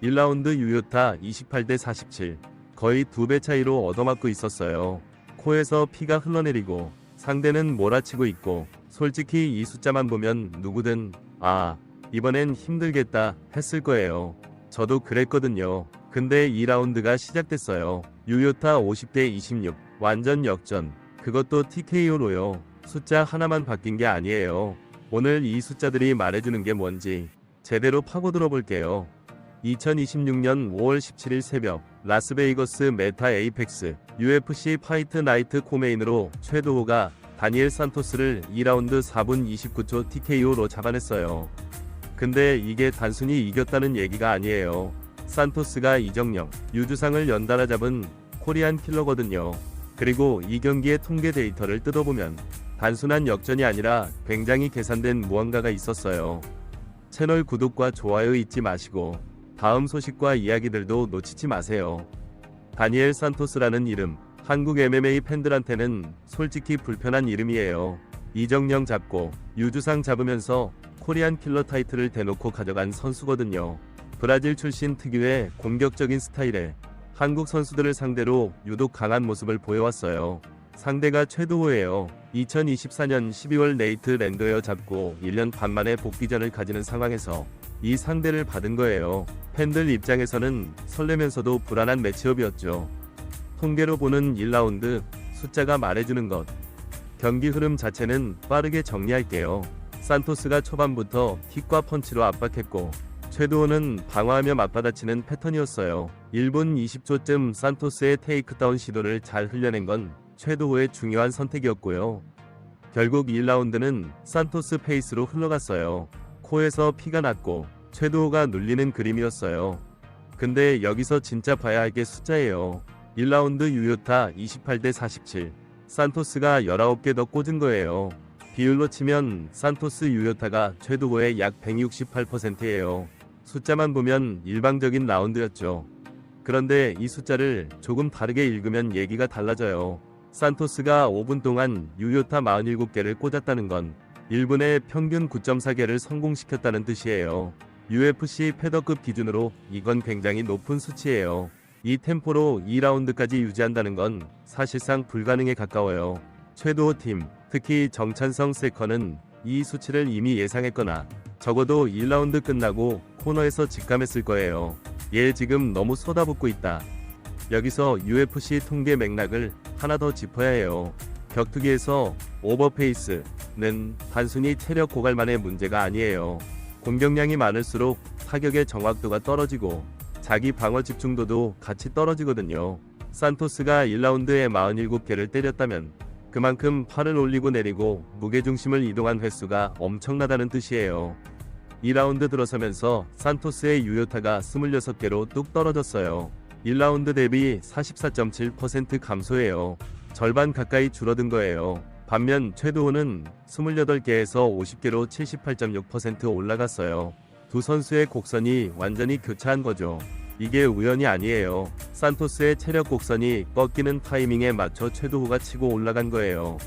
1라운드 유효타 28대 47. 거의 2배 차이로 얻어맞고 있었어요. 코에서 피가 흘러내리고 상대는 몰아치고 있고 솔직히 이 숫자만 보면 누구든 이번엔 힘들겠다 했을 거예요. 저도 그랬거든요. 근데 2라운드가 시작됐어요. 유효타 50대 26. 완전 역전. 그것도 TKO로요. 숫자 하나만 바뀐 게 아니에요. 오늘 이 숫자들이 말해주는 게 뭔지 제대로 파고들어 볼게요. 2026년 5월 17일 새벽 라스베이거스 메타 에이펙스 UFC 파이트 나이트 코메인으로 최도호가 다니엘 산토스를 2라운드 4분 29초 TKO로 잡아냈어요. 근데 이게 단순히 이겼다는 얘기가 아니에요. 산토스가 이정령, 유주상을 연달아 잡은 코리안 킬러거든요. 그리고 이 경기의 통계 데이터를 뜯어보면 단순한 역전이 아니라 굉장히 계산된 무언가가 있었어요. 채널 구독과 좋아요 잊지 마시고 다음 소식과 이야기들도 놓치지 마세요. 다니엘 산토스라는 이름, 한국 MMA 팬들한테는 솔직히 불편한 이름이에요. 이정령 잡고 유주상 잡으면서 코리안 킬러 타이틀을 대놓고 가져간 선수거든요. 브라질 출신 특유의 공격적인 스타일에 한국 선수들을 상대로 유독 강한 모습을 보여왔어요. 상대가 최도호예요. 2024년 12월 네이트 랜더웨어 잡고 1년 반 만에 복귀전을 가지는 상황에서 이 상대를 받은 거예요. 팬들 입장에서는 설레면서도 불안한 매치업이었죠. 통계로 보는 1라운드 숫자가 말해주는 것. 경기 흐름 자체는 빠르게 정리할게요. 산토스가 초반부터 킥과 펀치로 압박했고 최도호는 방어하며 맞받아치는 패턴이었어요. 1분 20초쯤 산토스의 테이크다운 시도를 잘 흘려낸 건 최도호의 중요한 선택이었고요. 결국 1라운드는 산토스 페이스로 흘러갔어요. 코에서 피가 났고 최도호가 눌리는 그림이었어요. 근데 여기서 진짜 봐야 할 게 숫자예요. 1라운드 유효타 28대 47. 산토스가 19개 더 꽂은 거예요. 비율로 치면 산토스 유효타가 최도호의 약 168%예요. 숫자만 보면 일방적인 라운드였죠. 그런데 이 숫자를 조금 다르게 읽으면 얘기가 달라져요. 산토스가 5분 동안 유효타 47개를 꽂았다는 건 1분에 평균 9.4개를 성공시켰다는 뜻이에요. UFC 패더급 기준으로 이건 굉장히 높은 수치예요. 이 템포로 2라운드까지 유지한다는 건 사실상 불가능에 가까워요. 최도호 팀, 특히 정찬성 세커는 이 수치를 이미 예상했거나 적어도 1라운드 끝나고 코너에서 직감했을 거예요. 얘 지금 너무 쏟아붓고 있다. 여기서 UFC 통계 맥락을 하나 더 짚어야 해요. 격투기에서 오버페이스는 단순히 체력 고갈만의 문제가 아니에요. 공격량이 많을수록 타격의 정확도가 떨어지고 자기 방어 집중도도 같이 떨어지거든요. 산토스가 1라운드에 47개를 때렸다면 그만큼 팔을 올리고 내리고 무게중심을 이동한 횟수가 엄청나다는 뜻이에요. 2라운드 들어서면서 산토스의 유효타가 26개로 뚝 떨어졌어요. 1라운드 대비 44.7% 감소해요. 절반 가까이 줄어든 거예요. 반면 최도호는 28개에서 50개로 78.6% 올라갔어요. 두 선수의 곡선이 완전히 교차한 거죠. 이게 우연이 아니에요. 산토스의 체력 곡선이 꺾이는 타이밍에 맞춰 최도호가 치고 올라간 거예요.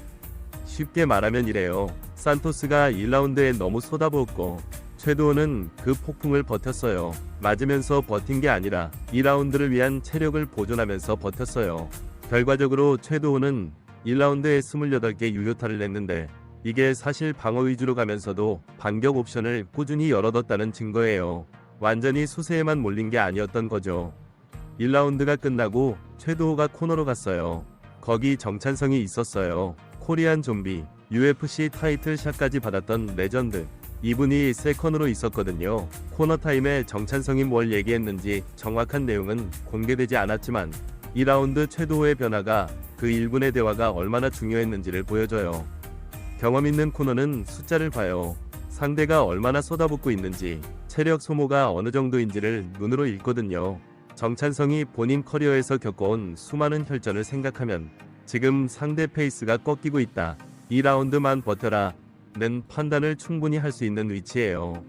쉽게 말하면 이래요. 산토스가 1라운드에 너무 쏟아부었고 최도호는 그 폭풍을 버텼어요. 맞으면서 버틴 게 아니라 2라운드를 위한 체력을 보존하면서 버텼어요. 결과적으로 최도호는 1라운드에 28개 유효타를 냈는데 이게 사실 방어 위주로 가면서도 반격 옵션을 꾸준히 열어뒀다는 증거예요. 완전히 수세에만 몰린 게 아니었던 거죠. 1라운드가 끝나고 최도호가 코너로 갔어요. 거기 정찬성이 있었어요. 코리안 좀비, UFC 타이틀 샷까지 받았던 레전드. 이분이 세컨으로 있었거든요. 코너 타임에 정찬성이 뭘 얘기했는지 정확한 내용은 공개되지 않았지만 2라운드 최도호의 변화가 그 1분의 대화가 얼마나 중요했는지를 보여줘요. 경험 있는 코너는 숫자를 봐요. 상대가 얼마나 쏟아붓고 있는지, 체력 소모가 어느 정도인지를 눈으로 읽거든요. 정찬성이 본인 커리어에서 겪어온 수많은 혈전을 생각하면 지금 상대 페이스가 꺾이고 있다. 2라운드만 버텨라. 는 판단을 충분히 할 수 있는 위치예요.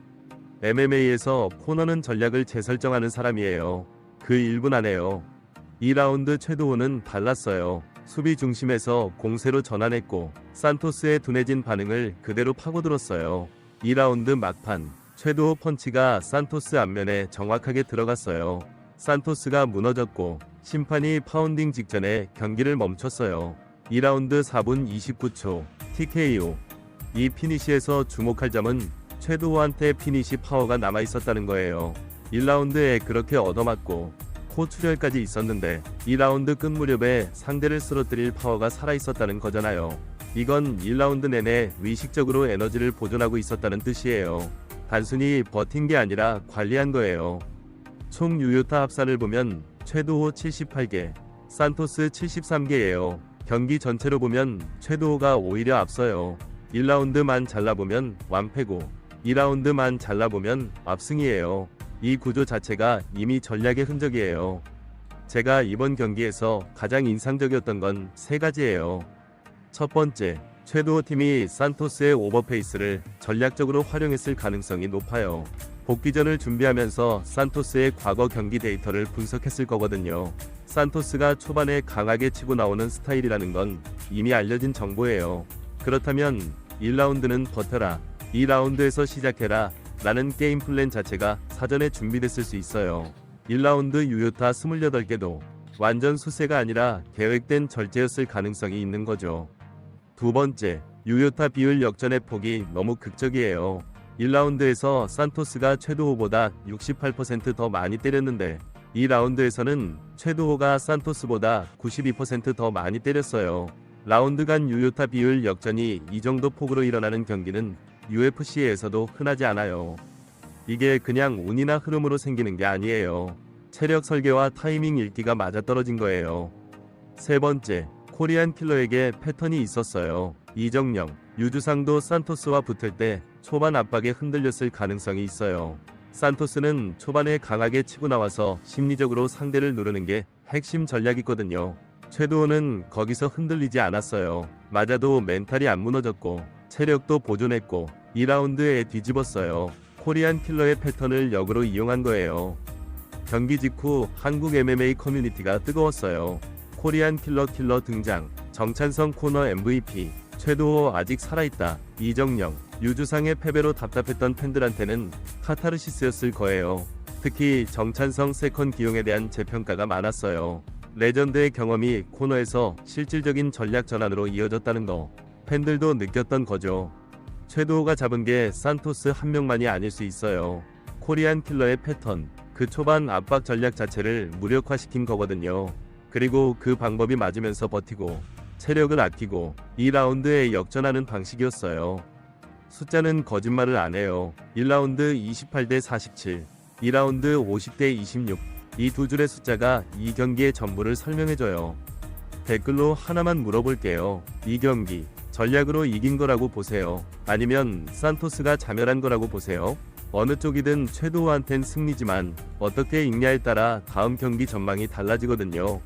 MMA에서 코너는 전략을 재설정하는 사람이에요. 그 1분 안에요. 2라운드 최도호는 달랐어요. 수비 중심에서 공세로 전환했고 산토스의 둔해진 반응을 그대로 파고들었어요. 2라운드 막판 최도호 펀치가 산토스 앞면에 정확하게 들어갔어요. 산토스가 무너졌고 심판이 파운딩 직전에 경기를 멈췄어요. 2라운드 4분 29초 TKO. 이 피니시에서 주목할 점은 최도호한테 피니시 파워가 남아있었다는 거예요. 1라운드에 그렇게 얻어맞고 코 출혈까지 있었는데 2라운드 끝 무렵에 상대를 쓰러뜨릴 파워가 살아있었다는 거잖아요. 이건 1라운드 내내 의식적으로 에너지를 보존하고 있었다는 뜻이에요. 단순히 버틴 게 아니라 관리한 거예요. 총 유효타 합산을 보면 최도호 78개, 산토스 73개예요. 경기 전체로 보면 최도호가 오히려 앞서요. 1라운드만 잘라보면 완패고 2라운드만 잘라보면 압승이에요. 이 구조 자체가 이미 전략의 흔적이에요. 제가 이번 경기에서 가장 인상적이었던 건 세 가지예요. 첫 번째, 최도호 팀이 산토스의 오버페이스를 전략적으로 활용했을 가능성이 높아요. 복귀전을 준비하면서 산토스의 과거 경기 데이터를 분석했을 거거든요. 산토스가 초반에 강하게 치고 나오는 스타일이라는 건 이미 알려진 정보예요. 그렇다면 1라운드는 버텨라, 2라운드에서 시작해라 라는 게임 플랜 자체가 사전에 준비됐을 수 있어요. 1라운드 유효타 28개도 완전 수세가 아니라 계획된 절제였을 가능성이 있는 거죠. 두 번째, 유효타 비율 역전의 폭이 너무 극적이에요. 1라운드에서 산토스가 최도호보다 68% 더 많이 때렸는데 2라운드에서는 최도호가 산토스보다 92% 더 많이 때렸어요. 라운드 간 유효타 비율 역전이 이 정도 폭으로 일어나는 경기는 UFC에서도 흔하지 않아요. 이게 그냥 운이나 흐름으로 생기는 게 아니에요. 체력 설계와 타이밍 읽기가 맞아떨어진 거예요. 세 번째, 코리안 킬러에게 패턴이 있었어요. 이정령, 유주상도 산토스와 붙을 때 초반 압박에 흔들렸을 가능성이 있어요. 산토스는 초반에 강하게 치고 나와서 심리적으로 상대를 누르는 게 핵심 전략이거든요. 최도호는 거기서 흔들리지 않았어요. 맞아도 멘탈이 안 무너졌고 체력도 보존했고 2라운드에 뒤집었어요. 코리안 킬러의 패턴을 역으로 이용한 거예요. 경기 직후 한국 MMA 커뮤니티가 뜨거웠어요. 코리안 킬러 등장, 정찬성 코너 MVP, 최도호 아직 살아있다, 이정령, 유주상의 패배로 답답했던 팬들한테는 카타르시스였을 거예요. 특히 정찬성 세컨 기용에 대한 재평가가 많았어요. 레전드의 경험이 코너에서 실질적인 전략 전환으로 이어졌다는 거 팬들도 느꼈던 거죠. 최도호가 잡은 게 산토스 한 명만이 아닐 수 있어요. 코리안 킬러의 패턴, 그 초반 압박 전략 자체를 무력화시킨 거거든요. 그리고 그 방법이 맞으면서 버티고 체력을 아끼고 2라운드에 역전하는 방식이었어요. 숫자는 거짓말을 안 해요. 1라운드 28대 47, 2라운드 50대 26. 이 두 줄의 숫자가 이 경기의 전부를 설명해줘요. 댓글로 하나만 물어볼게요. 이 경기 전략으로 이긴 거라고 보세요? 아니면 산토스가 자멸한 거라고 보세요? 어느 쪽이든 최도호한텐 승리지만 어떻게 읽냐에 따라 다음 경기 전망이 달라지거든요.